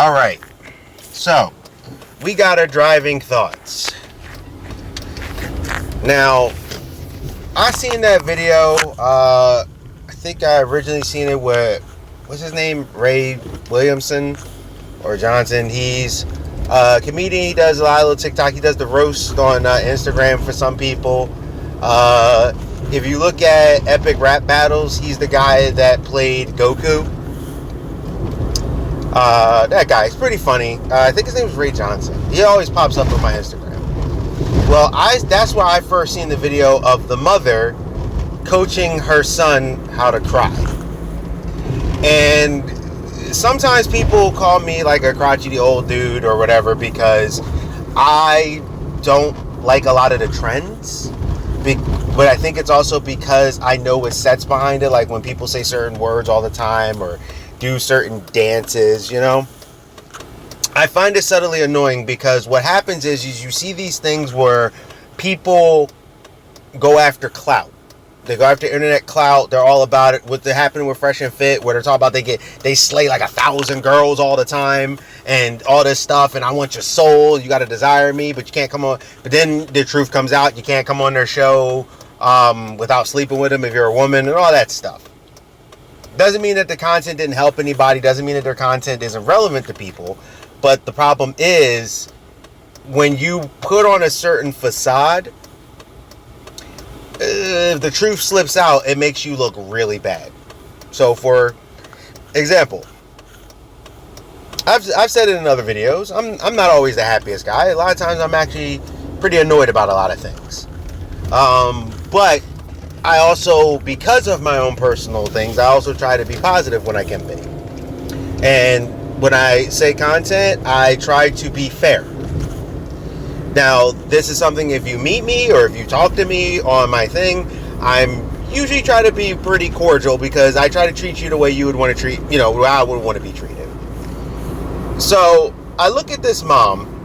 Alright, so we got our driving thoughts. Now, I seen that video, I think I originally seen it with, what's his name, Ray Williamson or Johnson. He's a comedian. He does a lot of little TikTok. He does the roast on Instagram for some people. If you look at Epic Rap Battles, he's the guy that played Goku. That guy, he's pretty funny. I think his name is Ray Johnson. He always pops up on my Instagram. Well, that's where I first seen the video of the mother coaching her son how to cry. And sometimes people call me like a crotchety old dude or whatever because I don't like a lot of the trends. But I think it's also because I know what sets behind it. Like when people say certain words all the time or do certain dances, you know. I find it subtly annoying because what happens is you see these things where people go after clout. They go after internet clout. They're all about it. What happened with Fresh and Fit, where they're talking about they slay like 1,000 girls all the time and all this stuff. And I want your soul. You got to desire me, but you can't come on. But then the truth comes out. You can't come on their show without sleeping with them if you're a woman and all that stuff. Doesn't mean that the content didn't help anybody. Doesn't mean that their content isn't relevant to people. But the problem is when you put on a certain facade, if the truth slips out, it makes you look really bad. So for example, I've said it in other videos, I'm not always the happiest guy. A lot of times I'm actually pretty annoyed about a lot of things. But I also, because of my own personal things, I also try to be positive when I can be. And when I say content, I try to be fair. Now, this is something, if you meet me or if you talk to me on my thing, I'm usually try to be pretty cordial because I try to treat you the way you would want to treat, you know, I would want to be treated. So I look at this mom,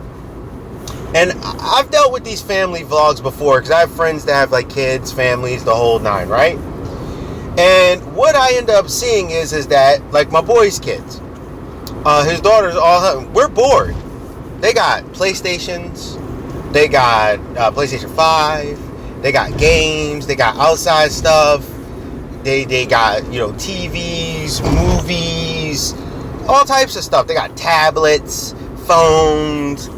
and I've dealt with these family vlogs before because I have friends that have like kids, families, the whole nine, right? And what I end up seeing is that like my boy's kids, his daughters, we're bored. They got PlayStations. They got PlayStation 5. They got games. They got outside stuff. They got, you know, TVs, movies, all types of stuff. They got tablets, phones,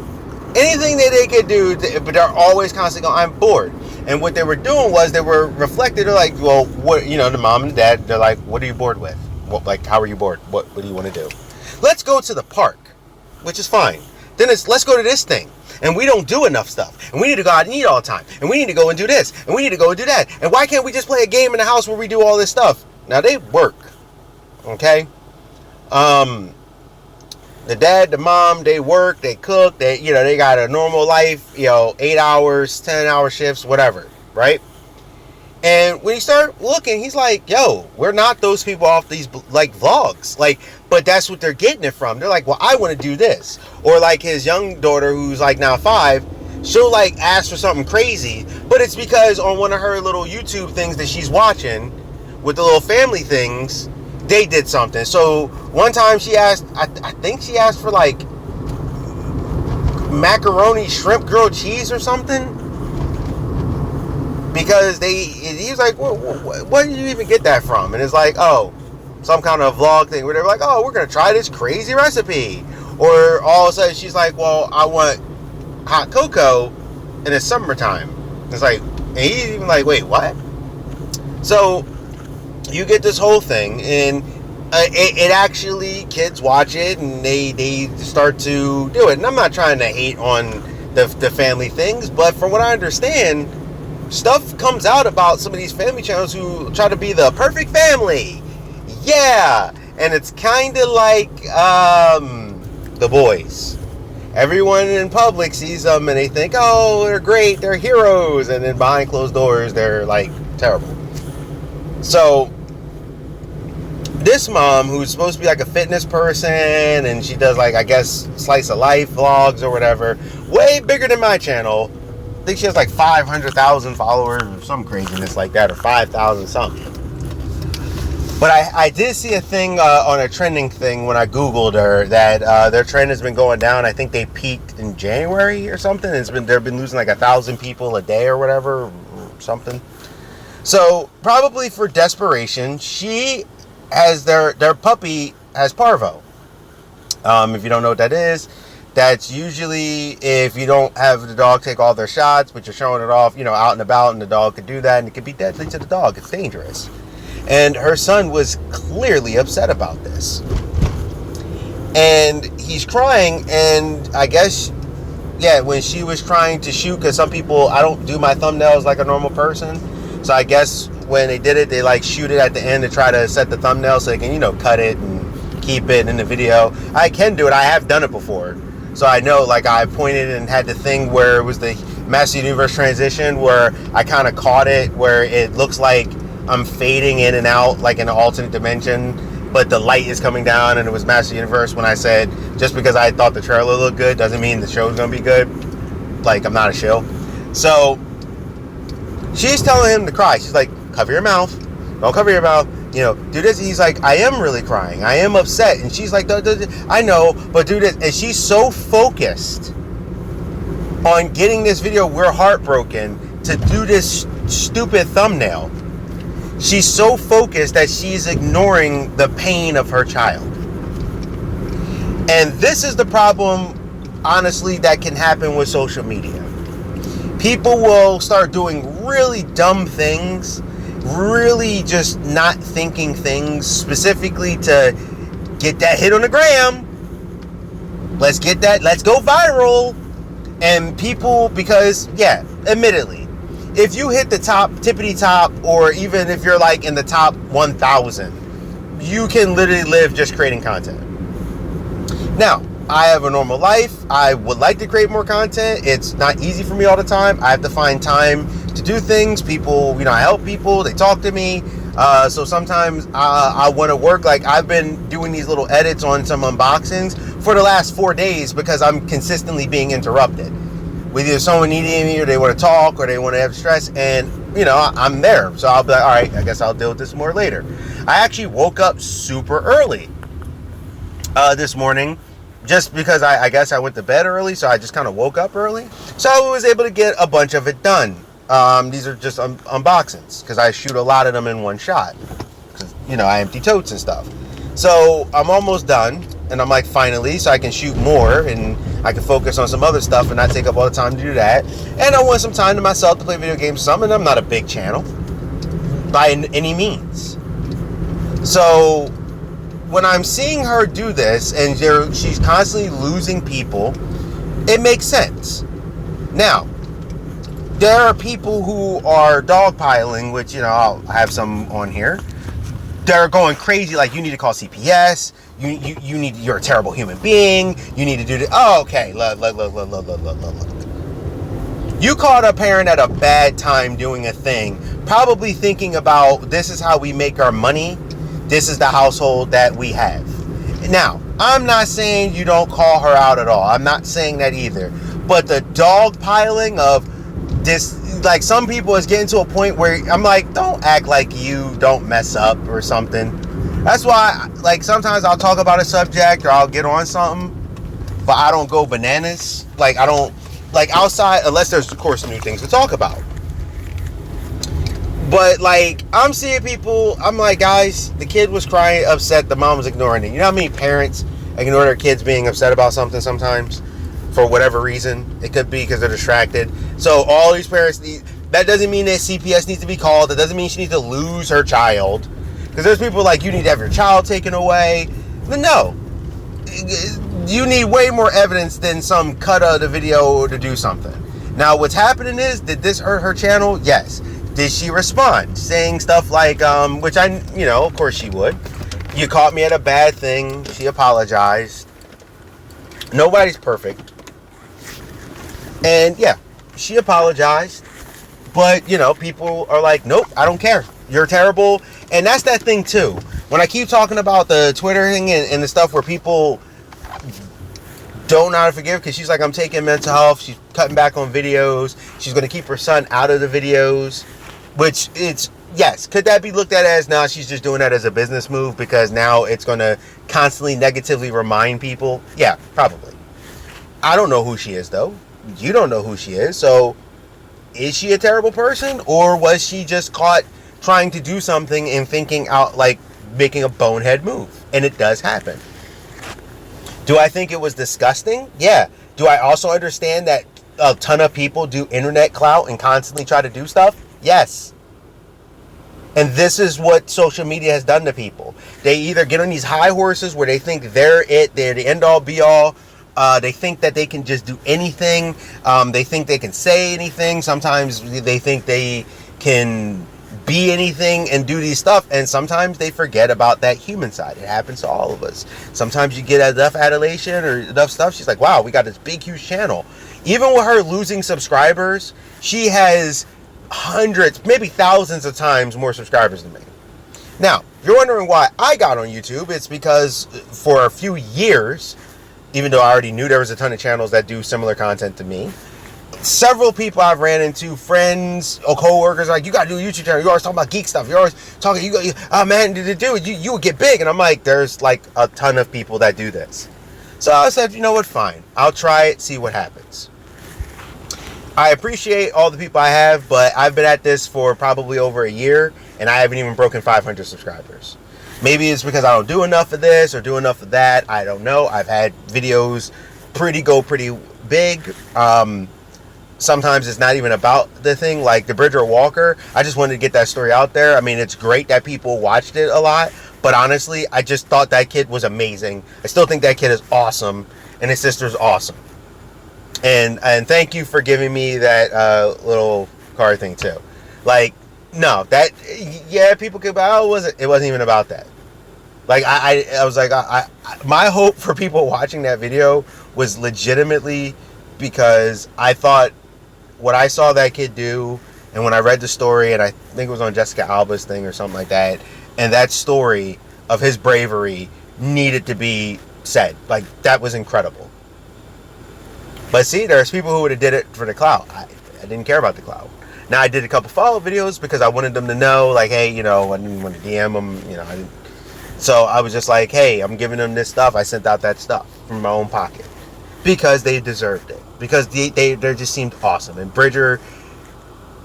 anything that they could do. But they're always constantly going, I'm bored. And what they were doing was they were reflected. They're like, well, what, you know, the mom and the dad, they're like, what are you bored with? What, like, how are you bored? What do you want to do? Let's go to the park, which is fine. Then let's go to this thing. And we don't do enough stuff. And we need to go out and eat all the time. And we need to go and do this. And we need to go and do that. And why can't we just play a game in the house where we do all this stuff? Now, they work. Okay? The dad, the mom, they work, they cook, they got a normal life, 8 hours, 10-hour shifts, whatever, right? And when you start looking, he's like, yo, we're not those people off these, like, vlogs. Like, but that's what they're getting it from. They're like, well, I want to do this. Or, like, his young daughter, who's, like, now 5, she'll, like, ask for something crazy. But it's because on one of her little YouTube things that she's watching with the little family things, they did something. So, one time she asked, I think she asked for, like, macaroni, shrimp, grilled cheese or something. Because he was like, where did you even get that from? And it's like, oh, some kind of vlog thing where they're like, oh, we're going to try this crazy recipe. Or all of a sudden she's like, well, I want hot cocoa in the summertime. It's like, and he's even like, wait, what? So you get this whole thing, and it actually, kids watch it and they start to do it. And I'm not trying to hate on the family things, but from what I understand, stuff comes out about some of these family channels who try to be the perfect family. Yeah. And it's kind of like The Boys. Everyone in public sees them and they think, oh, they're great, they're heroes. And then behind closed doors, they're like terrible. So this mom, who's supposed to be like a fitness person, and she does, like, I guess, slice of life vlogs or whatever, way bigger than my channel. I think she has like 500,000 followers or some craziness like that, or 5,000 something. But I did see a thing on a trending thing when I Googled her that their trend has been going down. I think they peaked in January or something. They've been losing like 1,000 people a day or whatever, or something. So probably for desperation, she has their puppy has parvo. If you don't know what that is, that's usually if you don't have the dog take all their shots, but you're showing it off, out and about, and the dog could do that, and it could be deadly to the dog. It's dangerous. And her son was clearly upset about this. And he's crying, and I guess, when she was trying to shoot, because some people, I don't do my thumbnails like a normal person, so I guess when they did it, they like shoot it at the end to try to set the thumbnail so they can, cut it and keep it in the video. I can do it. I have done it before. So I know, like, I pointed and had the thing where it was the Master Universe transition where I kind of caught it where it looks like I'm fading in and out like in an alternate dimension, but the light is coming down, and it was Master Universe when I said just because I thought the trailer looked good doesn't mean the show's gonna be good. Like, I'm not a shill. So she's telling him to cry. She's like, cover your mouth. Don't cover your mouth. Do this. He's like, I am really crying. I am upset. And she's like, I know, but do this. And she's so focused on getting this video, we're heartbroken, to do this stupid thumbnail. She's so focused that she's ignoring the pain of her child. And this is the problem, honestly, that can happen with social media. People will start doing really dumb things, really just not thinking things specifically to get that hit on the gram. Let's go viral. And people, because, admittedly, if you hit the tippity top, or even if you're like in the top 1,000, you can literally live just creating content. Now, I have a normal life. I would like to create more content. It's not easy for me all the time. I have to find time to do things. People, I help people. They talk to me. So sometimes I want to work. Like, I've been doing these little edits on some unboxings for the last 4 days because I'm consistently being interrupted. With either someone needing me, or they want to talk, or they want to have stress, and I'm there. So I'll be like, all right, I guess I'll deal with this more later. I actually woke up super early this morning, just because I guess I went to bed early, so I just kind of woke up early. So I was able to get a bunch of it done. These are just unboxings, because I shoot a lot of them in one shot. Because, I empty totes and stuff. So I'm almost done, and I'm like, finally, so I can shoot more, and I can focus on some other stuff and not take up all the time to do that. And I want some time to myself to play video games. And I'm not a big channel by any means. So when I'm seeing her do this, and she's constantly losing people, it makes sense. Now, there are people who are dogpiling, which, I'll have some on here. They're going crazy, like, you need to call CPS. You're a terrible human being. You need to do this. Oh, okay. Look. You caught a parent at a bad time doing a thing, probably thinking about, this is how we make our money. This is the household that we have. Now, I'm not saying you don't call her out at all. I'm not saying that either. But the dogpiling of this, like, some people is getting to a point where I'm like, don't act like you don't mess up or something. That's why, like, sometimes I'll talk about a subject or I'll get on something, but I don't go bananas. Like, I don't, like, outside, unless there's, of course, new things to talk about. But, like, I'm seeing people, I'm like, guys, the kid was crying, upset, the mom was ignoring it. You know how many parents ignore their kids being upset about something sometimes? For whatever reason. It could be because they're distracted. So all these parents need, that doesn't mean that CPS needs to be called. That doesn't mean she needs to lose her child. Because there's people like, you need to have your child taken away. But no. You need way more evidence than some cut of the video to do something. Now, what's happening is, did this hurt her channel? Yes. Did she respond? Saying stuff like, which I, of course she would. You caught me at a bad thing. She apologized. Nobody's perfect. And yeah, she apologized. But, people are like, nope, I don't care. You're terrible. And that's that thing too. When I keep talking about the Twitter thing and the stuff where people don't know how to forgive, because she's like, I'm taking mental health. She's cutting back on videos. She's going to keep her son out of the videos. Which, it's Yes, could that be looked at as now she's just doing that as a business move because now it's going to constantly negatively remind people? Yeah, probably. I don't know who she is, though. You don't know who she is. So is she a terrible person, or was she just caught trying to do something and thinking out, like making a bonehead move? And it does happen. Do I think it was disgusting? Yeah. Do I also understand that a ton of people do internet clout and constantly try to do stuff? Yes. And this is what social media has done to people. They either get on these high horses where they think they're the end all be all. They think that they can just do anything. They think they can say anything. Sometimes they think they can be anything and do these stuff. And sometimes they forget about that human side. It happens to all of us. Sometimes you get enough adulation or enough stuff. She's like, wow, we got this big, huge channel. Even with her losing subscribers, she has hundreds, maybe thousands of times more subscribers than me. Now, if you're wondering why I got on YouTube, it's because for a few years, even though I already knew there was a ton of channels that do similar content to me, several people I've ran into, friends or co-workers, like, you got to do a YouTube channel. You always talking about geek stuff. You're always talking, man, you would get big. And I'm like, there's like a ton of people that do this. So I said, you know what, fine. I'll try it, see what happens. I appreciate all the people I have, but I've been at this for probably over a year, and I haven't even broken 500 subscribers. Maybe it's because I don't do enough of this or do enough of that. I don't know. I've had videos go pretty big. Sometimes it's not even about the thing, like the Bridger Walker. I just wanted to get that story out there. I mean, it's great that people watched it a lot, but honestly, I just thought that kid was amazing. I still think that kid is awesome, and his sister's awesome. And thank you for giving me that little card thing too. Like, no, that, yeah, people could, but it wasn't even about that. Like, I was like, my hope for people watching that video was legitimately because I thought what I saw that kid do, and when I read the story, and I think it was on Jessica Alba's thing or something like that, and that story of his bravery needed to be said. Like, that was incredible. But see, there's people who would have did it for the clout. I didn't care about the clout. Now, I did a couple follow videos because I wanted them to know, like, hey, you know, I didn't want to DM them, you know, I didn't. So I was just like, hey, I'm giving them this stuff. I sent out that stuff from my own pocket because they deserved it. Because they just seemed awesome. And Bridger,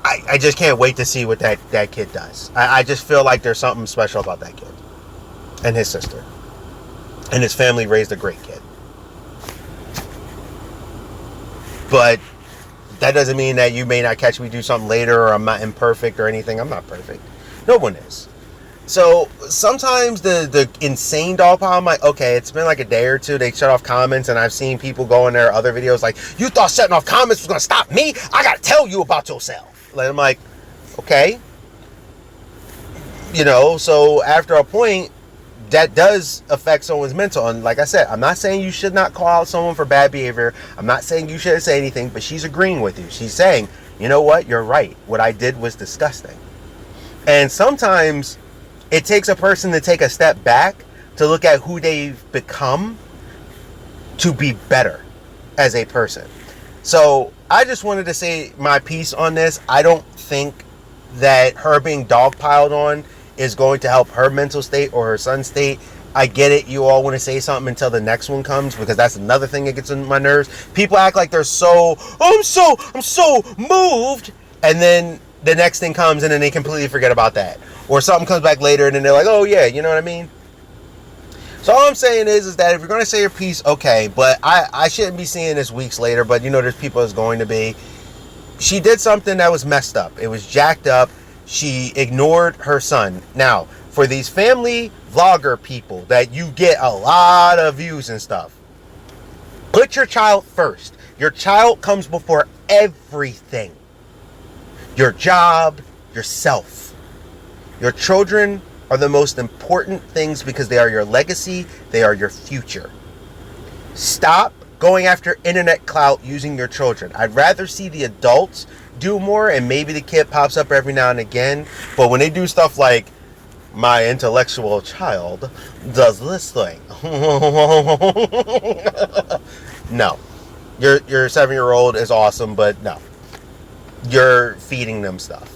I just can't wait to see what that kid does. I just feel like there's something special about that kid and his sister. And his family raised a great kid. But that doesn't mean that you may not catch me do something later, or I'm not imperfect or anything. I'm not perfect. No one is. So sometimes the insane dog pile, I'm like, okay, it's been like a day or two. They shut off comments, and I've seen people go in their other videos like, you thought shutting off comments was going to stop me? I got to tell you about yourself. And I'm like, okay. You know, so after a point, that does affect someone's mental. And like I said, I'm not saying you should not call out someone for bad behavior. I'm not saying you shouldn't say anything, but she's agreeing with you. She's saying, you know what? You're right. What I did was disgusting. And sometimes it takes a person to take a step back to look at who they've become to be better as a person. So I just wanted to say my piece on this. I don't think that her being dogpiled on is going to help her mental state or her son's state. I get it. You all want to say something until the next one comes, because that's another thing that gets on my nerves. People act like they're so, I'm so moved. And then the next thing comes and then they completely forget about that. Or something comes back later and then they're like, oh yeah, you know what I mean? So all I'm saying is that if you're going to say your piece, okay, but I shouldn't be seeing this weeks later, but you know there's people that's going to be. She did something that was messed up. It was jacked up. She ignored her son. Now, for these family vlogger people that you get a lot of views and stuff, put your child first. Your child comes before everything. Your job, yourself. Your children are the most important things because they are your legacy. They are your future. Stop going after internet clout using your children. I'd rather see the adults do more, and maybe the kid pops up every now and again. But when they do stuff like, my intellectual child does this thing. No. Your 7-year-old is awesome, but no. You're feeding them stuff.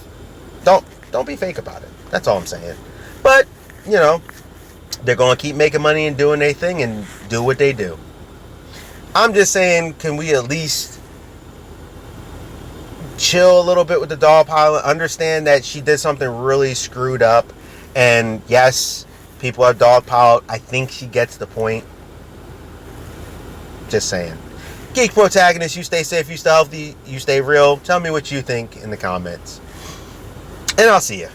Don't Don't be fake about it. That's all I'm saying. But, you know, they're going to keep making money and doing their thing and do what they do. I'm just saying, can we at least chill a little bit with the dog pilot? Understand that she did something really screwed up. And yes, people have dog piled. I think she gets the point. Just saying. Geek Protagonist, you stay safe, you stay healthy, you stay real. Tell me what you think in the comments. And I'll see you.